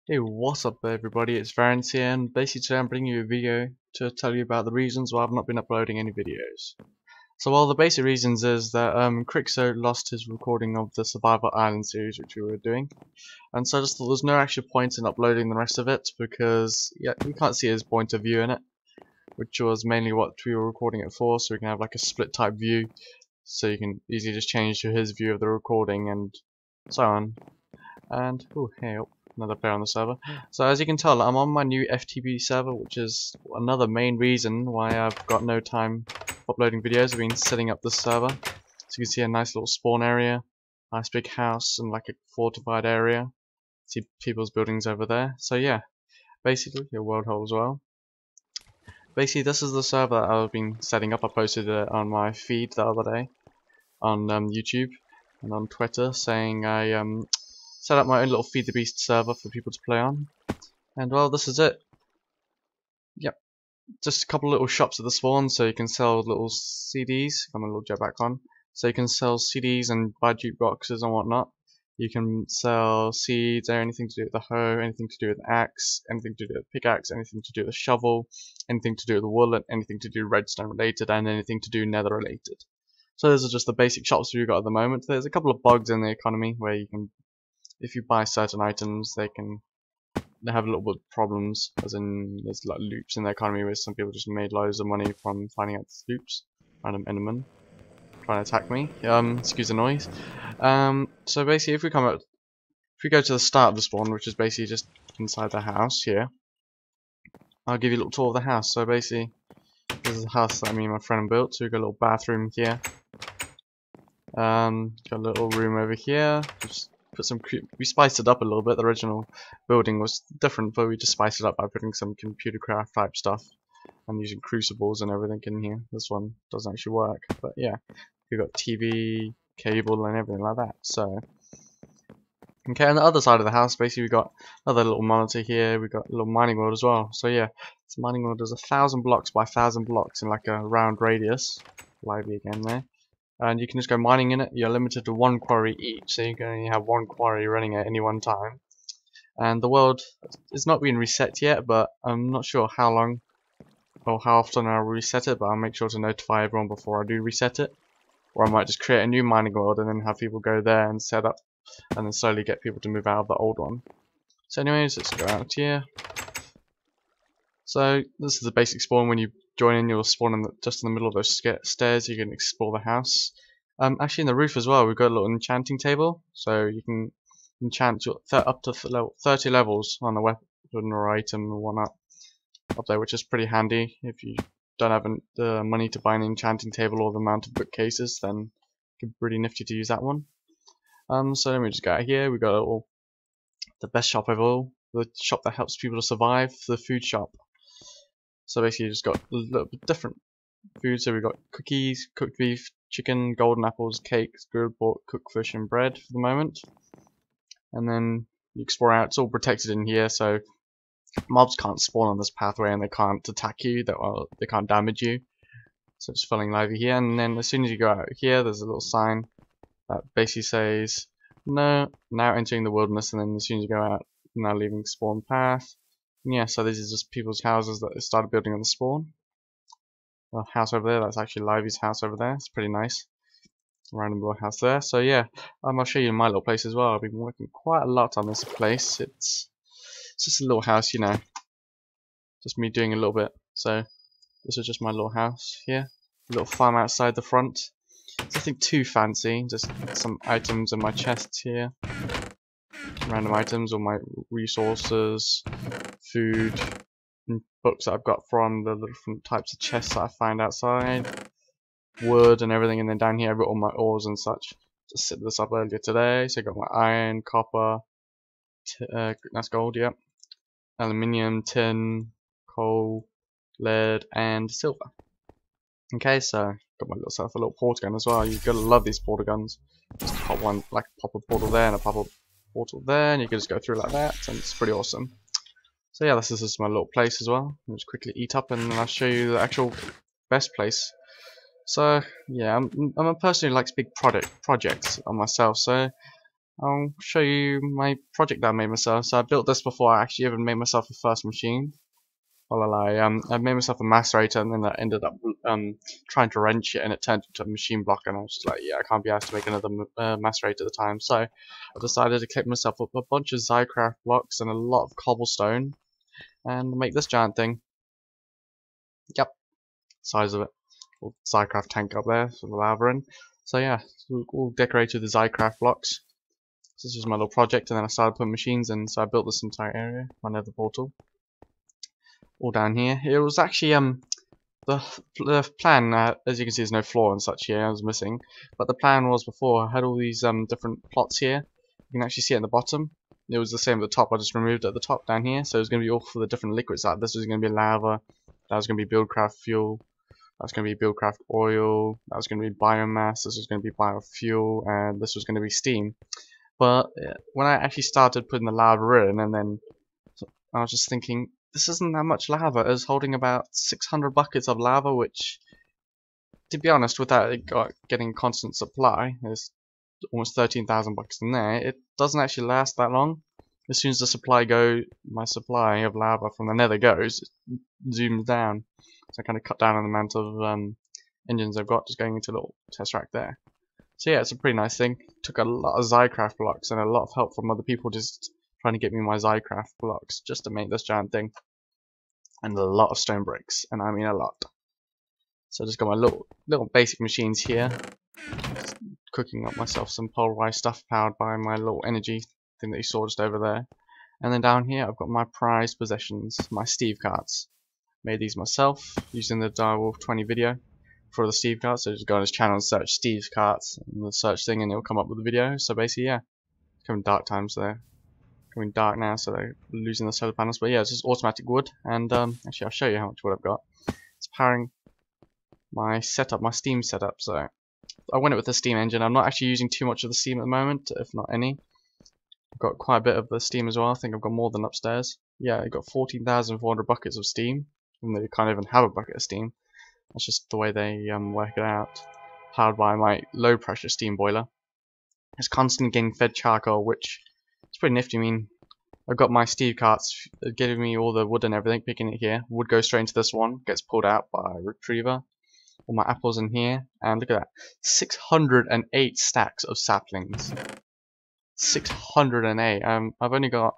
Hey, what's up everybody, it's Variance here, and basically today I'm bringing you a video to tell you about the reasons why I've not been uploading any videos. So the basic reasons is that Crixo lost his recording of the Survival Island series which we were doing, and so I just thought there's no actual point in uploading the rest of it because we can't see his point of view in it, which was mainly what we were recording it for, so we can have like a split type view, so you can easily just change to his view of the recording and so on. And oh, hey, another player on the server. So as you can tell, I'm on my new FTP server, which is another main reason why I've got no time uploading videos. I've been setting up this server, so you can see a nice little spawn area, nice big house, and like a fortified area. See people's buildings over there. So yeah, basically your world hole as well. Basically, this is the server that I've been setting up. I posted it on my feed the other day on YouTube and on Twitter, saying I set up my own little Feed the Beast server for people to play on. And well, this is it. Yep, just a couple little shops at the spawn, so you can sell little CDs. Got my little jetpack on, so you can sell CDs and buy jukeboxes and whatnot. You can sell seeds, or anything to do with the hoe, anything to do with the axe, anything to do with the pickaxe, anything to do with the shovel, anything to do with the wool, anything to do redstone related, and anything to do nether related. So those are just the basic shops we've got at the moment. There's a couple of bugs in the economy where you can, if you buy certain items, they have a little bit of problems, as in there's like loops in the economy where some people just made loads of money from finding out these loops. Random enderman trying to attack me. Excuse the noise. So basically, if we go to the start of the spawn, which is basically just inside the house here, I'll give you a little tour of the house. So basically, this is a house that me and my friend built. So we've got a little bathroom here. Got a little room over here. Just we spiced it up a little bit. The original building was different, but we just spiced it up by putting some computer craft type stuff and using crucibles and everything in here. This one doesn't actually work, but yeah, we've got TV, cable, and everything like that. So okay, on the other side of the house, basically we got another little monitor here. We got a little mining world as well. So yeah, this mining world is 1,000 blocks by 1,000 blocks in like a round radius. Lively again there. And you can just go mining in it. You're limited to one quarry each, so you can only have one quarry running at any one time. And the world is not being reset yet, but I'm not sure how long or how often I'll reset it, but I'll make sure to notify everyone before I do reset it. Or I might just create a new mining world and then have people go there and set up, and then slowly get people to move out of the old one. So anyways, let's go out here. So this is the basic spawn. When you join in, you'll spawn just in the middle of those stairs. You can explore the house. Actually, in the roof as well, we've got a little enchanting table, so you can enchant up to level 30 levels on a weapon or item or whatnot up there, which is pretty handy. If you don't have the money to buy an enchanting table or the amount of bookcases, then it can be pretty nifty to use that one. So let me just go out here. We've got the best shop of all, the shop that helps people to survive, the food shop. So basically, you just got a little bit different food. So we've got cookies, cooked beef, chicken, golden apples, cakes, grilled pork, cooked fish, and bread for the moment. And then you explore out. It's all protected in here, so mobs can't spawn on this pathway and they can't attack you. They can't damage you. So it's feeling lively here. And then as soon as you go out here, there's a little sign that basically says, "No, now entering the wilderness." And then as soon as you go out, now leaving spawn path. Yeah, so this is just people's houses that they started building on the spawn. The house over there, that's actually Livy's house over there. It's pretty nice. Random little house there. So yeah, I'll show you my little place as well. I've been working quite a lot on this place. It's just a little house, you know. Just me doing a little bit. So this is just my little house here. A little farm outside the front. It's nothing too fancy. Just some items in my chests here. Random items, all my resources, food, and books that I've got from the different types of chests that I find outside, wood and everything, and then down here I've got all my ores and such. Just set this up earlier today, so I got my iron, copper, that's gold, yep, aluminium, tin, coal, lead, and silver. Okay, so got my little self a little portal gun as well. You gotta love these portal guns. Just pop one, like pop a portal there and a pop a portal there, and you can just go through like that, and it's pretty awesome. So yeah, this is just my little place as well. I'll just quickly eat up, and then I'll show you the actual best place. So yeah, I'm a person who likes big projects on myself. So I'll show you my project that I made myself. So I built this before I actually even made myself a first machine. Well, I made myself a macerator, and then I ended up trying to wrench it, and it turned into a machine block, and I was just like, yeah, I can't be asked to make another macerator at the time. So I decided to clip myself up a bunch of Zycraft blocks and a lot of cobblestone, and make this giant thing. Yep, size of it. Little Zycraft tank up there, with the lava in. So yeah, all decorated with the Zycraft blocks. So this was my little project, and then I started putting machines in, so I built this entire area, my nether portal. All down here. It was actually the plan, as you can see, there's no floor and such here. I was missing, but the plan was before I had all these different plots here. You can actually see it at the bottom. It was the same at the top. I just removed it at the top down here, so it was going to be all for the different liquids. Like this was going to be lava. That was going to be buildcraft fuel. That was going to be buildcraft oil. That was going to be biomass. This was going to be biofuel, and this was going to be steam. But when I actually started putting the lava in, and then I was just thinking, this isn't that much lava. It was holding about 600 buckets of lava, which, to be honest, without it getting constant supply, there's almost 13,000 buckets in there, it doesn't actually last that long. As soon as my supply of lava from the nether goes, it zooms down. So I kind of cut down on the amount of engines I've got, just going into a little test rack there. So yeah, it's a pretty nice thing. Took a lot of Zycraft blocks and a lot of help from other people just trying to get me my Zycraft blocks just to make this giant thing. And a lot of stone bricks, and I mean a lot. So I just got my little basic machines here. Just cooking up myself some polarized stuff powered by my little energy thing that you saw just over there. And then down here I've got my prized possessions, my Steve carts. Made these myself using the Direwolf 20 video for the Steve carts. So just go on his channel and search Steve's carts in the search thing, and it'll come up with the video. So basically, yeah, coming dark times there. Coming dark now, so they're losing the solar panels. But yeah, it's just automatic wood, and actually I'll show you how much wood I've got. It's powering my setup, my steam setup. So I went it with the steam engine. I'm not actually using too much of the steam at the moment, if not any. I've got quite a bit of the steam as well. I think I've got more than upstairs. Yeah, I've got 14,400 buckets of steam, even though you can't even have a bucket of steam. That's just the way they work it out. Powered by my low pressure steam boiler. It's constantly getting fed charcoal, which is pretty nifty. I mean, I've got my Steve carts giving me all the wood and everything, picking it here. Wood goes straight into this one, gets pulled out by a retriever. All my apples in here, and look at that, 608 stacks of saplings. 608. I've only got.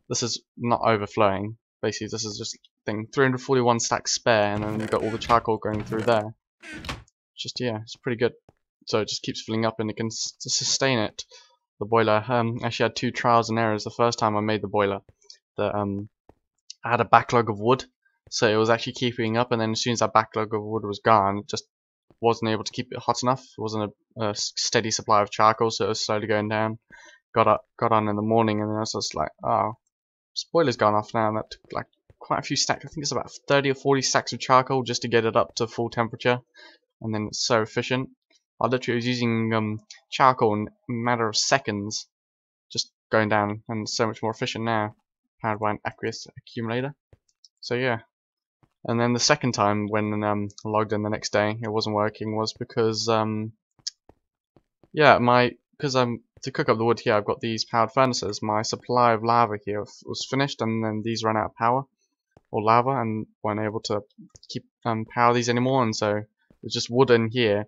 This is not overflowing. Basically, this is just thing 341 stacks spare, and then you've got all the charcoal going through there. Just yeah, it's pretty good. So it just keeps filling up, and it can sustain it. The boiler actually had 2 trials and errors. The first time I made the boiler, I had a backlog of wood, so it was actually keeping up, and then as soon as that backlog of wood was gone, it just wasn't able to keep it hot enough. It wasn't a steady supply of charcoal, so it was slowly going down. Got on in the morning, and then I was just like, oh, this boiler's gone off now, and that took like quite a few stacks. I think it's about 30 or 40 stacks of charcoal just to get it up to full temperature, and then it's so efficient. I literally was using charcoal in a matter of seconds, just going down, and it's so much more efficient now, powered by an aqueous accumulator. So yeah. And then the second time when I logged in the next day, it wasn't working, was because yeah, to cook up the wood here, I've got these powered furnaces. My supply of lava here was finished, and then these ran out of power or lava, and weren't able to keep power these anymore, and so there's just wood in here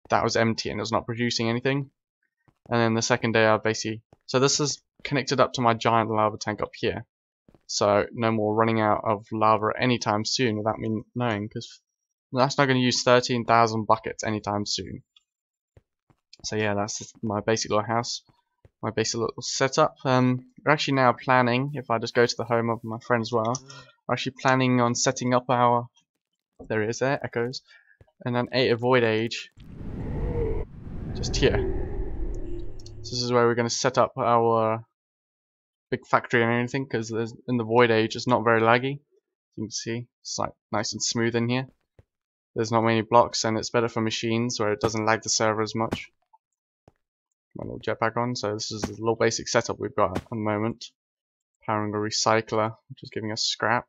that was empty and it was not producing anything. And then the second day so this is connected up to my giant lava tank up here, so no more running out of lava anytime soon without me knowing, because that's not going to use 13,000 buckets anytime soon. So yeah, that's my basic little house, my basic little setup. We're actually now planning, if I just go to the home of my friend as well, we're actually planning on setting up our, there it is there, echoes, and an 8 void age just here. So this is where we're going to set up our big factory and anything, because in the void age it's not very laggy. You can see it's like nice and smooth in here. There's not many blocks, and it's better for machines where it doesn't lag the server as much. My little jetpack on. So this is the little basic setup we've got at the moment. Powering a recycler, which is giving us scrap.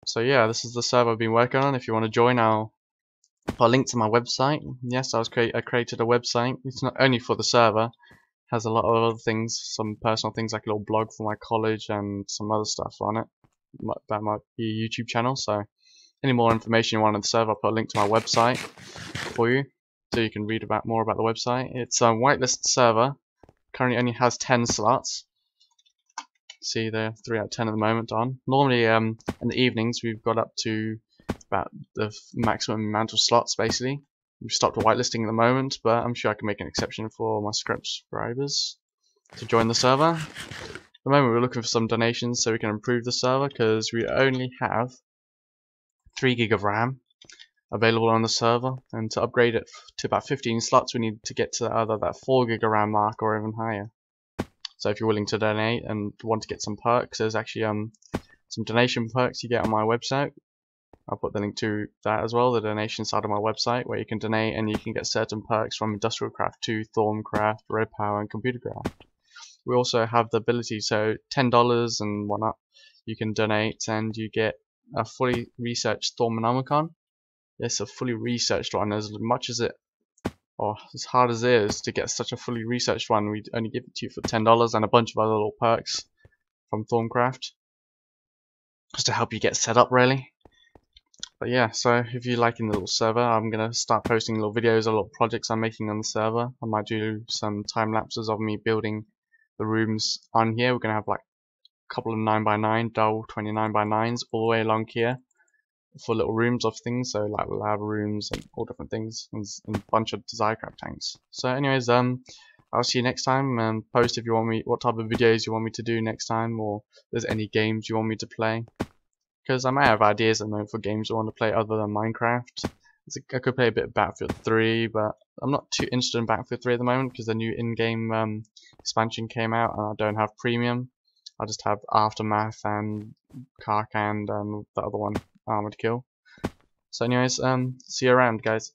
So yeah, this is the server I've been working on. If you want to join, I'll put a link to my website. Yes, I created a website. It's not only for the server. Has a lot of other things, some personal things like a little blog for my college and some other stuff on it. That might be a YouTube channel. So any more information you want on the server, I'll put a link to my website for you, so you can read more about the website. It's a whitelist server. Currently only has 10 slots. See, they're 3 out of 10 at the moment on. Normally, in the evenings, we've got up to about the maximum amount of slots, basically. We've stopped whitelisting at the moment, but I'm sure I can make an exception for my subscribers to join the server. At the moment, we're looking for some donations so we can improve the server, because we only have 3 gig of RAM available on the server, and to upgrade it to about 15 slots, we need to get to either that 4 gig of RAM mark or even higher. So if you're willing to donate and want to get some perks, there's actually some donation perks you get on my website. I'll put the link to that as well, the donation side of my website, where you can donate and you can get certain perks from Industrial Craft 2, Thorncraft, Red Power, and Computer Craft. We also have the ability, so $10 and whatnot, you can donate and you get a fully researched Thormonomicon. It's a fully researched one. As much as it, or as hard as it is to get such a fully researched one, we only give it to you for $10 and a bunch of other little perks from Thorncraft, just to help you get set up, really. But yeah, so if you're liking the little server, I'm gonna start posting little videos of little projects I'm making on the server. I might do some time lapses of me building the rooms on here. We're gonna have like a couple of 9x9 dull 29x9s all the way along here for little rooms of things, so like lab rooms and all different things, and a bunch of Desire-Craft tanks. So anyways, I'll see you next time. Post if you want me, what type of videos you want me to do next time, or if there's any games you want me to play, because I might have ideas at the moment for games I want to play other than Minecraft. I could play a bit of Battlefield 3, but I'm not too interested in Battlefield 3 at the moment because the new in-game expansion came out and I don't have premium. I just have Aftermath and Karkand and the other one, Armored Kill. So anyways, see you around, guys.